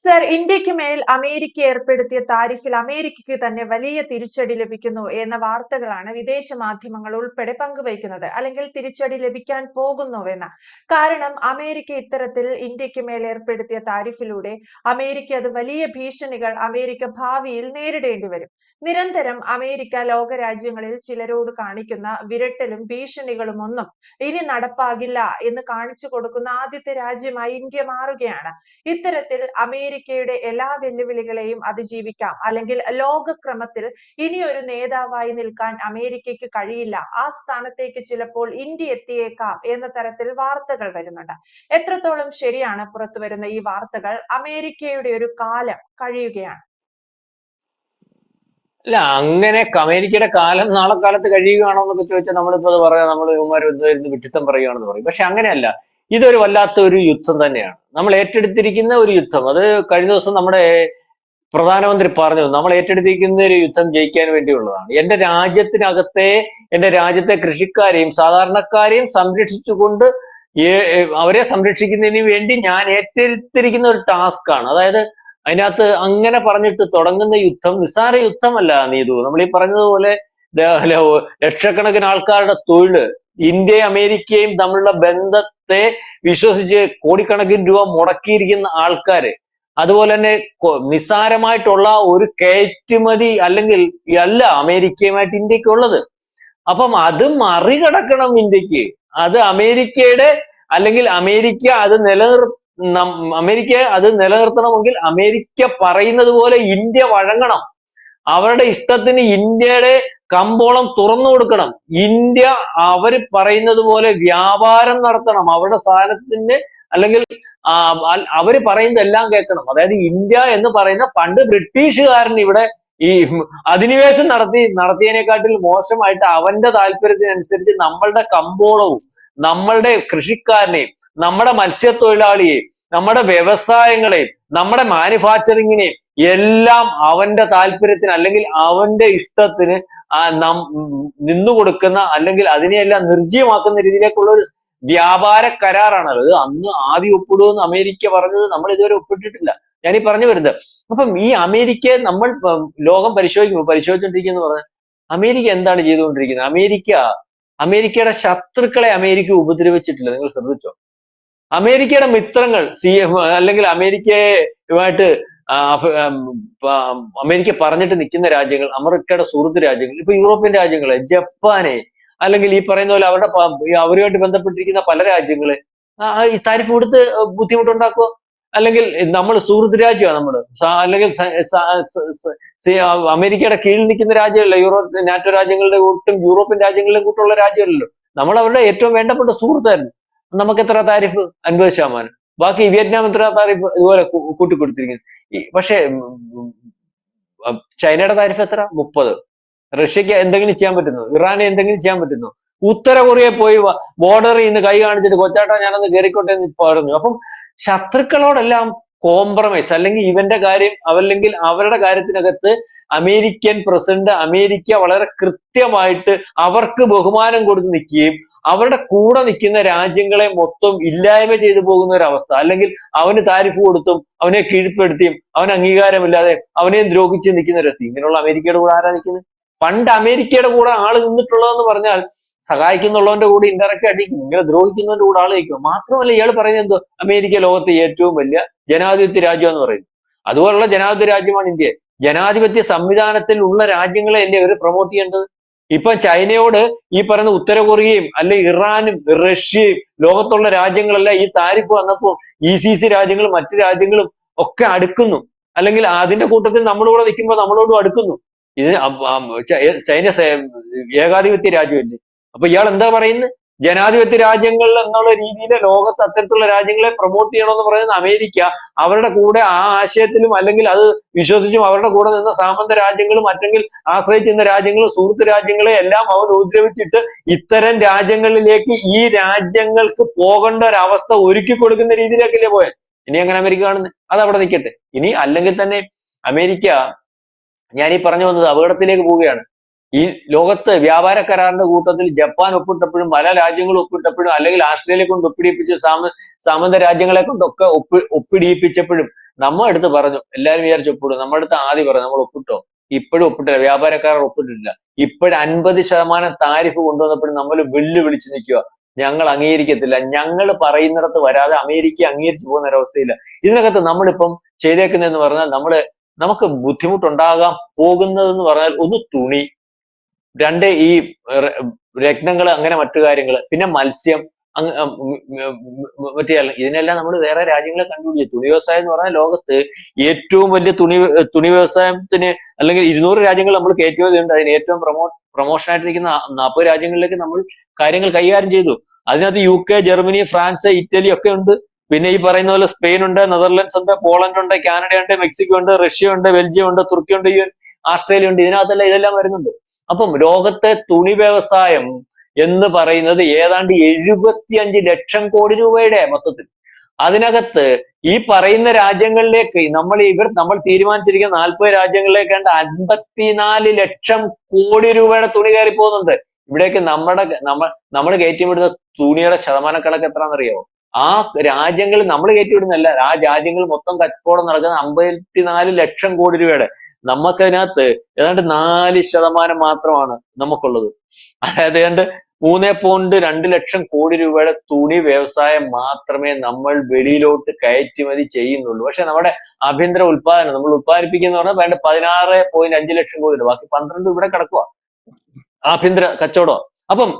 Sir, ഇന്ത്യക്ക് മേൽ America ഏർപ്പെടുത്തിയ താരിഫിൽ അമേരിക്കയ്ക്ക് തന്നെ വലിയ തിരിച്ചടി ലഭിക്കുന്നു എന്ന വാർത്തകളാണ് വിദേശ മാധ്യമങ്ങൾ ഉൾപ്പെടെ പങ്കുവയ്ക്കുന്നത്. അല്ലെങ്കിൽ തിരിച്ചടി ലഭിക്കാൻ പോകുന്നുവെന്ന്. കാരണം അമേരിക്ക ഇത്തരത്തിൽ ഇന്ത്യക്ക് മേൽ ഏർപ്പെടുത്തിയ താരിഫിലൂടെ അത് വലിയ ഭീഷണികൾ അമേരിക്ക ഭാവിയിൽ നേരിടേണ്ടി വരും. നിരന്തരം അമേരിക്ക ലോകരാജ്യങ്ങളിൽ ചിലരോട് കാണിക്കുന്ന വിരട്ടലും ഭീഷണികളും ഒന്നും ഇനി നടപ്പാകില്ല എന്ന് കാണിച്ചു കൊടുക്കുന്ന ആദ്യത്തെ രാജ്യമായി ഇന്ത്യ മാറുകയാണ്. ഇത്തരത്തിൽ അമേരിക്കയുടെ എല്ലാ വെല്ലുവിളികളെയും അതിജീവിക്കാം, അല്ലെങ്കിൽ ലോകക്രമത്തിൽ ഇനിയൊരു നേതാവായി നിൽക്കാൻ അമേരിക്കയ്ക്ക് കഴിയില്ല, ആ സ്ഥാനത്തേക്ക് ചിലപ്പോൾ ഇന്ത്യ എത്തിയേക്കാം എന്ന തരത്തിൽ വാർത്തകൾ വരുന്നുണ്ട്. എത്രത്തോളം ശരിയാണ് പുറത്തുവരുന്ന ഈ വാർത്തകൾ? അമേരിക്കയുടെ ഒരു കാലം കഴിയുകയാണ്. അല്ല, അങ്ങനെ അമേരിക്കയുടെ കാലം നാളെ കാലത്ത് കഴിയുകയാണോ എന്നൊക്കെ ചോദിച്ചാൽ നമ്മളിപ്പോ അത് പറയാം, നമ്മൾ ഇവന്മാര് വിഡ്ഢിത്തം പറയുകയാണെന്ന് പറയും. പക്ഷെ അങ്ങനെയല്ല. ഇതൊരു വല്ലാത്ത ഒരു യുദ്ധം തന്നെയാണ് നമ്മൾ ഏറ്റെടുത്തിരിക്കുന്ന ഒരു യുദ്ധം. അത് കഴിഞ്ഞ ദിവസം നമ്മുടെ പ്രധാനമന്ത്രി പറഞ്ഞു, നമ്മൾ ഏറ്റെടുത്തിരിക്കുന്ന ഒരു യുദ്ധം ജയിക്കാൻ വേണ്ടിയുള്ളതാണ്. എന്റെ രാജ്യത്തെ കൃഷിക്കാരെയും സാധാരണക്കാരെയും സംരക്ഷിച്ചുകൊണ്ട് അവരെ സംരക്ഷിക്കുന്നതിന് വേണ്ടി ഞാൻ ഏറ്റെടുത്തിരിക്കുന്ന ഒരു ടാസ്ക് ആണ്. അതായത് അതിനകത്ത് അങ്ങനെ പറഞ്ഞിട്ട് തുടങ്ങുന്ന യുദ്ധം നിസ്സാര യുദ്ധമല്ല നീതു. നമ്മൾ ഈ പറഞ്ഞതുപോലെ ലക്ഷക്കണക്കിന് ആൾക്കാരുടെ തൊഴില്, ഇന്ത്യയും അമേരിക്കയും തമ്മിലുള്ള ബന്ധത്തെ വിശ്വസിച്ച് കോടിക്കണക്കിന് രൂപ മുടക്കിയിരിക്കുന്ന ആൾക്കാര്, അതുപോലെ തന്നെ നിസ്സാരമായിട്ടുള്ള ഒരു കയറ്റുമതി അല്ലെങ്കിൽ അല്ല അമേരിക്കയുമായിട്ട് ഇന്ത്യക്കുള്ളത്. അപ്പം അത് മറികടക്കണം ഇന്ത്യക്ക്. അത് അമേരിക്കയുടെ അല്ലെങ്കിൽ അമേരിക്ക അത് നിലനിർത്തണമെങ്കിൽ അമേരിക്ക പറയുന്നത് പോലെ ഇന്ത്യ വഴങ്ങണം. അവരുടെ ഇഷ്ടത്തിന് ഇന്ത്യയുടെ കമ്പോളം തുറന്നു കൊടുക്കണം. ഇന്ത്യ അവര് പറയുന്നത് പോലെ വ്യാപാരം നടത്തണം. അവരുടെ സാധനത്തിന് അല്ലെങ്കിൽ അവര് പറയുന്നത് എല്ലാം കേൾക്കണം. അതായത് ഇന്ത്യ എന്ന് പറയുന്ന പണ്ട് ബ്രിട്ടീഷുകാരൻ ഇവിടെ ഈ അധിനിവേശം നടത്തിയതിനെക്കാട്ടിൽ മോശമായിട്ട് അവന്റെ താല്പര്യത്തിനനുസരിച്ച് നമ്മളുടെ കമ്പോളവും നമ്മളുടെ കൃഷിക്കാരനെയും നമ്മുടെ മത്സ്യത്തൊഴിലാളിയെയും നമ്മുടെ വ്യവസായങ്ങളെയും നമ്മുടെ മാനുഫാക്ചറിങ്ങിനെയും എല്ലാം അവന്റെ താല്പര്യത്തിന് അല്ലെങ്കിൽ അവന്റെ ഇഷ്ടത്തിന് നിന്നുകൊടുക്കുന്ന അല്ലെങ്കിൽ അതിനെയെല്ലാം നിർജ്ജീവമാക്കുന്ന രീതിയിലേക്കുള്ള ഒരു വ്യാപാര കരാറാണ് അത്. അന്ന് ആദ്യം ഒപ്പിടുമെന്ന് അമേരിക്ക പറഞ്ഞത് നമ്മൾ ഇതുവരെ ഒപ്പിട്ടിട്ടില്ല. ഞാനീ പറഞ്ഞു വരുന്നത്. അപ്പം ഈ അമേരിക്കയെ നമ്മൾ ലോകം പരിശോധിച്ചുകൊണ്ടിരിക്കുന്നു പറഞ്ഞാൽ അമേരിക്ക എന്താണ് ചെയ്തുകൊണ്ടിരിക്കുന്നത്? അമേരിക്കയുടെ ശത്രുക്കളെ അമേരിക്ക ഉപദ്രവിച്ചിട്ടില്ല. നിങ്ങൾ ശ്രദ്ധിച്ചോ? അമേരിക്കയുടെ മിത്രങ്ങൾ അല്ലെങ്കിൽ അമേരിക്കയുമായിട്ട് അമേരിക്ക പറഞ്ഞിട്ട് നിൽക്കുന്ന രാജ്യങ്ങൾ, അമേരിക്കയുടെ സുഹൃത്ത് രാജ്യങ്ങൾ, ഇപ്പൊ യൂറോപ്യൻ രാജ്യങ്ങള്, ജപ്പാന്, അല്ലെങ്കിൽ ഈ പറയുന്ന പോലെ അവരുമായിട്ട് ബന്ധപ്പെട്ടിരിക്കുന്ന പല രാജ്യങ്ങള് ഈ താരിഫ് കൊടുത്ത് ബുദ്ധിമുട്ടുണ്ടാക്കുമോ? അല്ലെങ്കിൽ നമ്മൾ സുഹൃത്ത് രാജ്യമാണ് നമ്മള്, അല്ലെങ്കിൽ അമേരിക്കയുടെ കീഴിൽ നിൽക്കുന്ന രാജ്യമല്ല നാറ്റോ രാജ്യങ്ങളുടെ കൂട്ടും യൂറോപ്യൻ രാജ്യങ്ങളുടെ കൂട്ടുള്ള രാജ്യമല്ലല്ലോ. നമ്മൾ അവരുടെ ഏറ്റവും വേണ്ടപ്പെട്ട സുഹൃത്തായിരുന്നു. നമുക്ക് എത്ര താരിഫ്? 50%. ബാക്കി വിയറ്റ്നാം എത്ര താരിഫ് ഇതുപോലെ കൂട്ടിക്കൊടുത്തിരിക്കുന്നു. പക്ഷേ ചൈനയുടെ താരിഫ് എത്ര? 30. റഷ്യക്ക് എന്തെങ്കിലും ചെയ്യാൻ പറ്റുന്നു? ഇറാനെ എന്തെങ്കിലും ചെയ്യാൻ പറ്റുന്നു? ഉത്തര കൊറിയ പോയി ബോർഡറിൽ നിന്ന് കൈ കാണിച്ചിട്ട് കൊച്ചാട്ടാ ഞാനൊന്ന് കയറിക്കോട്ടെ എന്ന് പറഞ്ഞു. അപ്പം ശത്രുക്കളോടെല്ലാം കോംപ്രമൈസ്, അല്ലെങ്കിൽ ഇവന്റെ കാര്യം അല്ലെങ്കിൽ അവരുടെ കാര്യത്തിനകത്ത് അമേരിക്കൻ പ്രസിഡന്റ് അമേരിക്ക വളരെ കൃത്യമായിട്ട് അവർക്ക് ബഹുമാനം കൊടുത്ത് നിൽക്കുകയും അവരുടെ കൂടെ നിൽക്കുന്ന രാജ്യങ്ങളെ മൊത്തം ഇല്ലായ്മ ചെയ്തു പോകുന്ന ഒരു അവസ്ഥ, അല്ലെങ്കിൽ അവന് താരിഫ് കൊടുത്തും അവനെ കീഴ്പ്പെടുത്തിയും അവന് അംഗീകാരമില്ലാതെ അവനെയും ദ്രോഹിച്ച് നിൽക്കുന്ന രസം. ഇങ്ങനെയുള്ള അമേരിക്കയുടെ കൂടെ ആരാ നിൽക്കുന്നത്? പണ്ട് അമേരിക്കയുടെ കൂടെ ആള് നിന്നിട്ടുള്ളതെന്ന് പറഞ്ഞാൽ സഹായിക്കുന്നുള്ളവന്റെ കൂടെ ഇൻഡയറക്റ്റ് അടിക്കും, ഇങ്ങനെ ദ്രോഹിക്കുന്നവന്റെ കൂടെ ആള് നിൽക്കും. മാത്രമല്ല ഇയാൾ പറയുന്നത് എന്തോ അമേരിക്ക ലോകത്തെ ഏറ്റവും വലിയ ജനാധിപത്യ രാജ്യം എന്ന് പറയുന്നു. അതുപോലുള്ള ജനാധിപത്യ രാജ്യമാണ് ഇന്ത്യ. ജനാധിപത്യ സംവിധാനത്തിൽ ഉള്ള രാജ്യങ്ങളെ അല്ലേ ഇവര് പ്രൊമോട്ട് ചെയ്യേണ്ടത്? ഇപ്പൊ ചൈനയോട് ഈ പറയുന്ന ഉത്തര കൊറിയയും അല്ലെ ഇറാനും റഷ്യയും ലോകത്തുള്ള രാജ്യങ്ങളെല്ലാം ഈ താരിഫ് വന്നപ്പോൾ ECC രാജ്യങ്ങളും മറ്റു രാജ്യങ്ങളും ഒക്കെ അടുക്കുന്നു. അല്ലെങ്കിൽ അതിന്റെ കൂട്ടത്തിൽ നമ്മളൂടെ നിൽക്കുമ്പോൾ നമ്മളോടും അടുക്കുന്നു. ഇത് ചൈന ഏകാധിപത്യ രാജ്യമല്ലേ? അപ്പൊ ഇയാൾ എന്താ പറയുന്നത്? ജനാധിപത്യ രാജ്യങ്ങൾ എന്നുള്ള രീതിയിൽ ലോകത്ത് അത്തരത്തിലുള്ള രാജ്യങ്ങളെ പ്രൊമോട്ട് ചെയ്യണമെന്ന് പറയുന്ന അമേരിക്ക അവരുടെ കൂടെ ആ ആശയത്തിലും അല്ലെങ്കിൽ അത് വിശ്വസിച്ചും അവരുടെ കൂടെ നിന്ന സാമന്ത രാജ്യങ്ങളും അല്ലെങ്കിൽ ആശ്രയിച്ചിരുന്ന രാജ്യങ്ങളും സുഹൃത്ത് രാജ്യങ്ങളെ എല്ലാം അവർ ഉപദ്രവിച്ചിട്ട് ഇത്തരം രാജ്യങ്ങളിലേക്ക് ഈ രാജ്യങ്ങൾക്ക് പോകേണ്ട ഒരു അവസ്ഥ ഒരുക്കി കൊടുക്കുന്ന രീതിയിലേക്കല്ലേ പോയത്. ഇനി അങ്ങനെ അമേരിക്ക കാണുന്നത്? അത് അവിടെ നിൽക്കട്ടെ. ഇനി അല്ലെങ്കിൽ തന്നെ അമേരിക്ക, ഞാൻ ഈ പറഞ്ഞു വന്നത്, അപകടത്തിലേക്ക് പോവുകയാണ്. ഈ ലോകത്ത് വ്യാപാര കരാറിന്റെ കൂട്ടത്തിൽ ജപ്പാൻ ഒപ്പിട്ടപ്പോഴും പല രാജ്യങ്ങളും ഒപ്പിട്ടപ്പോഴും അല്ലെങ്കിൽ ആസ്ട്രേലിയ കൊണ്ട് ഒപ്പിടിപ്പിച്ച് സാമന്ത രാജ്യങ്ങളെ കൊണ്ടൊക്കെ ഒപ്പിടിയിപ്പിച്ചപ്പോഴും നമ്മ എടുത്ത് പറഞ്ഞു, എല്ലാവരും വിചാരിച്ചു ഒപ്പിടും. നമ്മുടെ അടുത്ത് ആദ്യം പറഞ്ഞു നമ്മൾ ഒപ്പിട്ടോ, ഇപ്പോഴും ഒപ്പിട്ടില്ല, വ്യാപാരക്കാർ ഒപ്പിട്ടിട്ടില്ല. ഇപ്പോഴും 50% താരിഫ് കൊണ്ടുവന്നപ്പോഴും നമ്മൾ വെല്ലുവിളിച്ച് നിൽക്കുക, ഞങ്ങൾ അംഗീകരിക്കത്തില്ല, ഞങ്ങൾ പറയുന്നിടത്ത് വരാതെ അമേരിക്ക അംഗീകരിച്ചു പോകുന്ന ഒരവസ്ഥയില്ല. ഇതിനകത്ത് നമ്മളിപ്പം ചെയ്തേക്കുന്നതെന്ന് പറഞ്ഞാൽ നമുക്ക് ബുദ്ധിമുട്ടുണ്ടാകാൻ പോകുന്നതെന്ന് പറഞ്ഞാൽ ഒന്ന് തുണി, രണ്ട് ഈ രത്നങ്ങൾ, അങ്ങനെ മറ്റു കാര്യങ്ങൾ, പിന്നെ മത്സ്യം, മറ്റേ ഇതിനെല്ലാം നമ്മൾ വേറെ രാജ്യങ്ങളെ കണ്ടുപിടിച്ചു. തുണി വ്യവസായം എന്ന് പറഞ്ഞാൽ ലോകത്ത് ഏറ്റവും വലിയ തുണി വ്യവസായത്തിന് അല്ലെങ്കിൽ 200 രാജ്യങ്ങൾ നമ്മൾ കയറ്റുമതിയുണ്ട്. അതിന് ഏറ്റവും പ്രൊമോഷൻ ആയിട്ടിരിക്കുന്ന 40 രാജ്യങ്ങളിലേക്ക് നമ്മൾ കാര്യങ്ങൾ കൈകാര്യം ചെയ്തു. അതിനകത്ത് UK, ജർമ്മനി, ഫ്രാൻസ്, ഇറ്റലി ഒക്കെ ഉണ്ട്. പിന്നെ ഈ പറയുന്ന പോലെ സ്പെയിൻ ഉണ്ട്, നെതർലൻഡ്സ് ഉണ്ട്, പോളണ്ട് ഉണ്ട്, കാനഡ ഉണ്ട്, മെക്സിക്കോ ഉണ്ട്, റഷ്യ ഉണ്ട്, ബെൽജിയം ഉണ്ട്, തുർക്കി ഉണ്ട്, ആസ്ട്രേലിയ ഉണ്ട്. ഇതിനകത്തെല്ലാം ഇതെല്ലാം വരുന്നുണ്ട്. അപ്പം ലോകത്തെ തുണി വ്യവസായം എന്ന് പറയുന്നത് ഏതാണ്ട് 75 ലക്ഷം കോടി രൂപയുടെ മൊത്തത്തിൽ. അതിനകത്ത് ഈ പറയുന്ന രാജ്യങ്ങളിലേക്ക് നമ്മൾ തീരുമാനിച്ചിരിക്കുന്ന 40 രാജ്യങ്ങളിലേക്കാണ്ട് 54 ലക്ഷം കോടി രൂപയുടെ തുണി കയറി പോകുന്നുണ്ട്. ഇവിടേക്ക് നമ്മൾ കയറ്റിവിടുന്ന തുണിയുടെ ശതമാനക്കണക്ക് എത്രയാണെന്നറിയോ? ആ രാജ്യങ്ങൾ നമ്മൾ കയറ്റിവിടുന്നല്ല, ആ രാജ്യങ്ങൾ മൊത്തം കച്ചവടം നടക്കുന്ന 54 ലക്ഷം കോടി രൂപയുടെ. നമുക്കതിനകത്ത് ഏതാണ്ട് 4% മാത്രമാണ് നമുക്കുള്ളത്. അതായത് ഏതാണ്ട് 3.2 ലക്ഷം കോടി രൂപയുടെ തുണി വ്യവസായം മാത്രമേ നമ്മൾ വെളിയിലോട്ട് കയറ്റുമതി ചെയ്യുന്നുള്ളൂ. പക്ഷെ നമ്മുടെ ആഭ്യന്തര ഉൽപാദനം നമ്മൾ ഉൽപ്പാദിപ്പിക്കുന്ന പറഞ്ഞാൽ വേണ്ട 16.5 ലക്ഷം കോടി രൂപ, ബാക്കി 12 ഇവിടെ കിടക്കുക, ആഭ്യന്തര കച്ചവടം. അപ്പം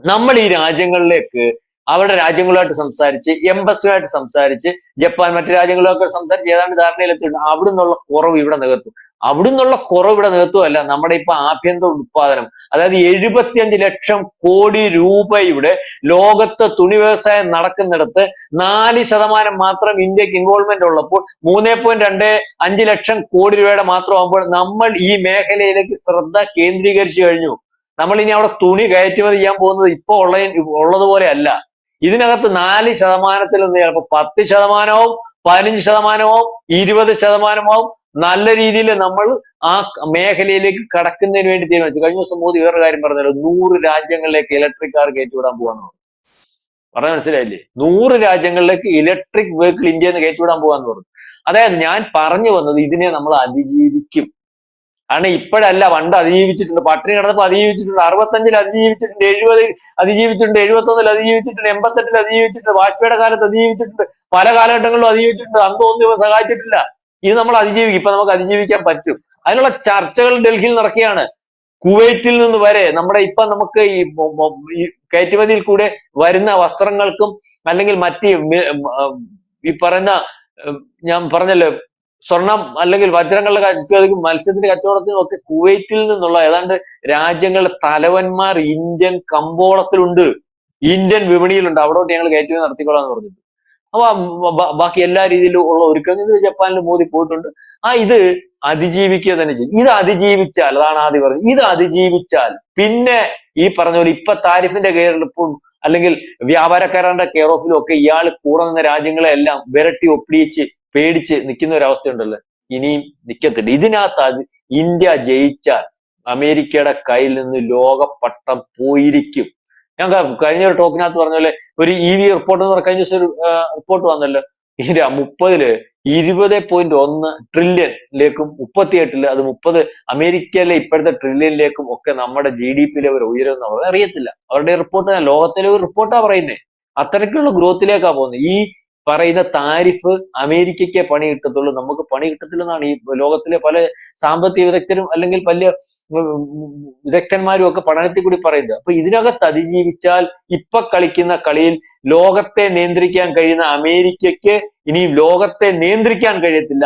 നമ്മൾ ഈ രാജ്യങ്ങളിലേക്ക് അവരുടെ രാജ്യങ്ങളുമായിട്ട് സംസാരിച്ച്, എംബസിയുമായിട്ട് സംസാരിച്ച്, ജപ്പാൻ മറ്റു രാജ്യങ്ങളുമൊക്കെ സംസാരിച്ച് ഏതാണ്ട് ധാരണയിലെത്തിയിട്ടുണ്ട്. അവിടുന്നുള്ള കുറവ് ഇവിടെ നികത്തും. അവിടുന്നുള്ള കുറവ് ഇവിടെ നികത്തുമല്ല, നമ്മുടെ ഇപ്പൊ ആഭ്യന്തര ഉത്പാദനം, അതായത് 75 ലക്ഷം കോടി രൂപയുടെ ലോകത്ത് തുണി വ്യവസായം നടക്കുന്നിടത്ത് 4% മാത്രം ഇന്ത്യക്ക് ഇൻവോൾവ്മെന്റ് ഉള്ളപ്പോൾ 3.25 ലക്ഷം കോടി രൂപയുടെ മാത്രമാകുമ്പോൾ നമ്മൾ ഈ മേഖലയിലേക്ക് ശ്രദ്ധ കേന്ദ്രീകരിച്ചു കഴിഞ്ഞു. നമ്മൾ ഇനി അവിടെ തുണി കയറ്റുമതി ചെയ്യാൻ പോകുന്നത് ഇപ്പൊ ഉള്ളതുപോലെ അല്ല. ഇതിനകത്ത് 4%-ൽ നിന്ന് ചിലപ്പോൾ 10%-ആവും, 15%-ആവും, 20%-ആവും. നല്ല രീതിയിൽ നമ്മൾ ആ മേഖലയിലേക്ക് കടക്കുന്നതിന് വേണ്ടി തീരുമാനിച്ചു. കഴിഞ്ഞ ദിവസം മോദി വേറൊരു കാര്യം പറഞ്ഞല്ലോ, 100 രാജ്യങ്ങളിലേക്ക് ഇലക്ട്രിക് കാർ കയറ്റിവിടാൻ പോവാന്ന് പറഞ്ഞ മനസ്സിലായില്ലേ? 100 രാജ്യങ്ങളിലേക്ക് ഇലക്ട്രിക് വെഹിക്കിൾ ഇന്ത്യയിൽ നിന്ന് കയറ്റിവിടാൻ പോവാന്ന് പറഞ്ഞു. അതായത് ഞാൻ പറഞ്ഞു വന്നത്, ഇതിനെ നമ്മൾ അതിജീവിക്കും. കാരണം ഇപ്പോഴല്ല, പണ്ട് അതിജീവിച്ചിട്ടുണ്ട്. പട്ടിണി കിടന്നപ്പോൾ അതിജീവിച്ചിട്ടുണ്ട്, 65-ൽ അതിജീവിച്ചിട്ടുണ്ട്, 70-ൽ അതിജീവിച്ചിട്ടുണ്ട്, 71-ൽ അതിജീവിച്ചിട്ടുണ്ട്, 88-ൽ അതിജീവിച്ചിട്ടുണ്ട്, വാജ്പേയിയുടെ കാലത്ത് അതിജീവിച്ചിട്ടുണ്ട്, പല കാലഘട്ടങ്ങളിലും അതിജീവിച്ചിട്ടുണ്ട്. അതൊന്നും സഹായിച്ചിട്ടില്ല. ഇത് നമ്മൾ അതിജീവിക്കും. ഇപ്പൊ നമുക്ക് അതിജീവിക്കാൻ പറ്റും. അതിനുള്ള ചർച്ചകൾ ഡൽഹിയിൽ നടക്കുകയാണ്. കുവൈറ്റിൽ നിന്ന് വരെ ഇപ്പൊ നമുക്ക് ഈ കയറ്റുമതിയിൽ കൂടെ വരുന്ന വസ്ത്രങ്ങൾക്കും അല്ലെങ്കിൽ മറ്റ് ഈ പറയുന്ന ഞാൻ പറഞ്ഞല്ലോ സ്വർണം അല്ലെങ്കിൽ വജ്രങ്ങളുടെ കച്ചവടത്തിനും മത്സ്യത്തിന്റെ കച്ചവടത്തിനും ഒക്കെ കുവൈറ്റിൽ നിന്നുള്ള ഏതാണ്ട് രാജ്യങ്ങളുടെ തലവന്മാർ ഇന്ത്യൻ കമ്പോളത്തിലുണ്ട്, ഇന്ത്യൻ വിപണിയിലുണ്ട്. അവിടോട്ട് ഞങ്ങൾ കയറ്റുമതി നടത്തിക്കൊള്ളാന്ന് പറഞ്ഞിട്ട്. അപ്പൊ ബാക്കി എല്ലാ രീതിയിലും ഉള്ള ഒരുക്കങ്ങൾ ജപ്പാനിൽ മോദി പോയിട്ടുണ്ട്. ഇത് അതിജീവിക്കുക തന്നെ ചെയ്യും. ഇത് അതിജീവിച്ചാൽ, അതാണ് ആദ്യം പറഞ്ഞത്, ഇത് അതിജീവിച്ചാൽ പിന്നെ ഈ പറഞ്ഞ പോലെ ഇപ്പൊ താരിഫിന്റെ കെയറിലും അല്ലെങ്കിൽ വ്യാപാരക്കാരന്റെ കെയർ ഓഫിലും ഒക്കെ ഇയാൾ കൂടെ നിന്ന രാജ്യങ്ങളെ എല്ലാം വിരട്ടി ഒപ്പിടിച്ച് പേടിച്ച് നിൽക്കുന്ന ഒരു അവസ്ഥയുണ്ടല്ലോ, ഇനിയും നിൽക്കത്തില്ല. ഇതിനകത്ത് ഇന്ത്യ ജയിച്ചാൽ അമേരിക്കയുടെ കയ്യിൽ നിന്ന് ലോകപട്ടം പോയിരിക്കും. ഞാൻ കഴിഞ്ഞൊരു ടോക്കിനകത്ത് പറഞ്ഞ പോലെ ഒരു EV റിപ്പോർട്ട് എന്ന് പറഞ്ഞ കഴിഞ്ഞ ദിവസം ഒരു റിപ്പോർട്ട് വന്നല്ലോ, 30-ല് 20.1 ട്രില്യണിലേക്കും 38-ല് അത് 30 അമേരിക്കയിലെ ഇപ്പോഴത്തെ ട്രില്യണിലേക്കും ഒക്കെ നമ്മുടെ GDP ലെവൽ ഉയരുമെന്ന് അവർ അറിയത്തില്ല. അവരുടെ റിപ്പോർട്ട്, ലോകത്തിലെ ഒരു റിപ്പോർട്ടാ പറയുന്നത്. അത്രയ്ക്കുള്ള ഗ്രോത്തിലേക്കാ പോകുന്നത്. ഈ പറയുന്ന താരിഫ് അമേരിക്കയ്ക്ക് പണി കിട്ടത്തുള്ളൂ, നമുക്ക് പണി കിട്ടത്തില്ലെന്നാണ് ഈ ലോകത്തിലെ പല സാമ്പത്തിക വിദഗ്ധരും അല്ലെങ്കിൽ വലിയ വിദഗ്ധന്മാരും ഒക്കെ പഠനത്തിൽ കൂടി പറയുന്നത്. അപ്പൊ ഇതിനകത്ത് അതിജീവിച്ചാൽ ഇപ്പൊ കളിക്കുന്ന കളിയിൽ ലോകത്തെ നിയന്ത്രിക്കാൻ കഴിയുന്ന അമേരിക്കയ്ക്ക് ഇനിയും ലോകത്തെ നിയന്ത്രിക്കാൻ കഴിയത്തില്ല.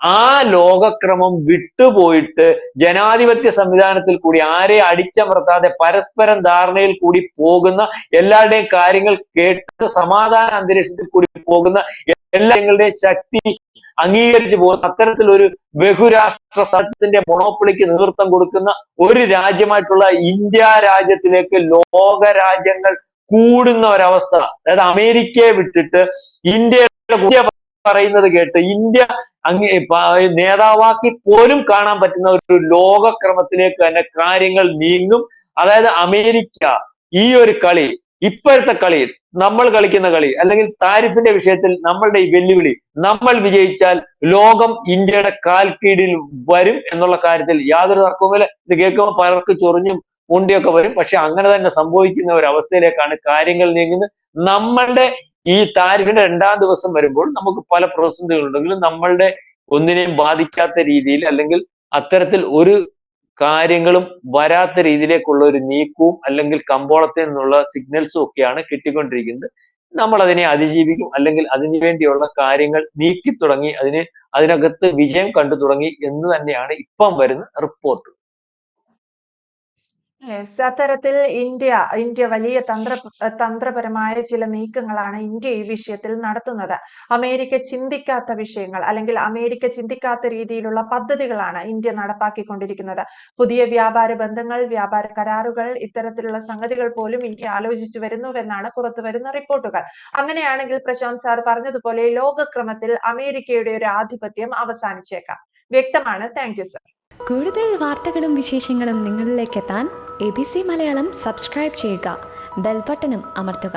ആ ലോകക്രമം വിട്ടുപോയിട്ട് ജനാധിപത്യ സംവിധാനത്തിൽ കൂടി ആരെ അടിച്ചമർത്താതെ പരസ്പരം ധാരണയിൽ കൂടി പോകുന്ന, എല്ലാവരുടെയും കാര്യങ്ങൾ കേട്ട് സമാധാന അന്തരീക്ഷത്തിൽ കൂടി പോകുന്ന, എല്ലാങ്ങളുടെയും ശക്തി അംഗീകരിച്ചു പോകുന്ന അത്തരത്തിലൊരു ബഹുരാഷ്ട്ര സഖ്യത്തിന്റെ മൊണോപ്പൊളിക്ക് നേതൃത്വം കൊടുക്കുന്ന ഒരു രാജ്യമായിട്ടുള്ള ഇന്ത്യ രാജ്യത്തിലേക്ക് ലോക രാജ്യങ്ങൾ കൂടുന്ന ഒരവസ്ഥ, അതായത് അമേരിക്കയെ വിട്ടിട്ട് ഇന്ത്യയുടെ പറയുന്നത് കേട്ട് ഇന്ത്യ നേതാവാക്കി പോലും കാണാൻ പറ്റുന്ന ഒരു ലോകക്രമത്തിലേക്ക് തന്നെ കാര്യങ്ങൾ നീങ്ങും. അതായത് അമേരിക്ക ഈ ഒരു കളി ഇപ്പോഴത്തെ കളി, നമ്മൾ കളിക്കുന്ന കളി, അല്ലെങ്കിൽ താരിഫിന്റെ വിഷയത്തിൽ നമ്മളുടെ ഈ വെല്ലുവിളി നമ്മൾ വിജയിച്ചാൽ ലോകം ഇന്ത്യയുടെ കാൽക്കീഴിൽ വരും എന്നുള്ള കാര്യത്തിൽ യാതൊരു തർക്കവുമില്ല. ഇത് കേൾക്കുമ്പോൾ പലർക്ക് ചൊറിഞ്ഞും ഉണ്ടിയൊക്കെ വരും. പക്ഷെ അങ്ങനെ തന്നെ സംഭവിക്കുന്ന ഒരു അവസ്ഥയിലേക്കാണ് കാര്യങ്ങൾ നീങ്ങുന്നത്. നമ്മളുടെ ഈ താരിഫിന്റെ 2ാം ദിവസം വരുമ്പോൾ നമുക്ക് പല പ്രതിസന്ധികളുണ്ടെങ്കിലും നമ്മളുടെ ഒന്നിനെയും ബാധിക്കാത്ത രീതിയിൽ, അല്ലെങ്കിൽ അത്തരത്തിൽ ഒരു കാര്യങ്ങളും വരാത്ത രീതിയിലേക്കുള്ള ഒരു നീക്കവും അല്ലെങ്കിൽ കമ്പോളത്തിൽ നിന്നുള്ള സിഗ്നൽസും ഒക്കെയാണ് കിട്ടിക്കൊണ്ടിരിക്കുന്നത്. നമ്മൾ അതിനെ അതിജീവിക്കും, അല്ലെങ്കിൽ അതിനു വേണ്ടിയുള്ള കാര്യങ്ങൾ നീക്കി തുടങ്ങി, അതിനകത്ത് വിജയം കണ്ടു തുടങ്ങി എന്ന് തന്നെയാണ് ഇപ്പം വരുന്ന റിപ്പോർട്ട്. അത്തരത്തിൽ ഇന്ത്യ വലിയ തന്ത്രപരമായ ചില നീക്കങ്ങളാണ് ഇന്ത്യ ഈ വിഷയത്തിൽ നടത്തുന്നത്. അമേരിക്ക ചിന്തിക്കാത്ത വിഷയങ്ങൾ, അല്ലെങ്കിൽ അമേരിക്ക ചിന്തിക്കാത്ത രീതിയിലുള്ള പദ്ധതികളാണ് ഇന്ത്യ നടപ്പാക്കിക്കൊണ്ടിരിക്കുന്നത്. പുതിയ വ്യാപാര ബന്ധങ്ങൾ, വ്യാപാര കരാറുകൾ, ഇത്തരത്തിലുള്ള സംഗതികൾ പോലും ഇന്ത്യ ആലോചിച്ചു വരുന്നുവെന്നാണ് പുറത്തു വരുന്ന റിപ്പോർട്ടുകൾ. അങ്ങനെയാണെങ്കിൽ പ്രശാന്ത് സാർ പറഞ്ഞതുപോലെ ലോകക്രമത്തിൽ അമേരിക്കയുടെ ഒരു ആധിപത്യം അവസാനിച്ചേക്കാം. വ്യക്തമാണ്. Thank you sir. കൂടുതൽ വാർത്തകളും വിശേഷങ്ങളും നിങ്ങളിലേക്ക് എത്താൻ ABC മലയാളം സബ്സ്ക്രൈബ് ചെയ്യുക, ബെൽ ബട്ടണും അമർത്തുക.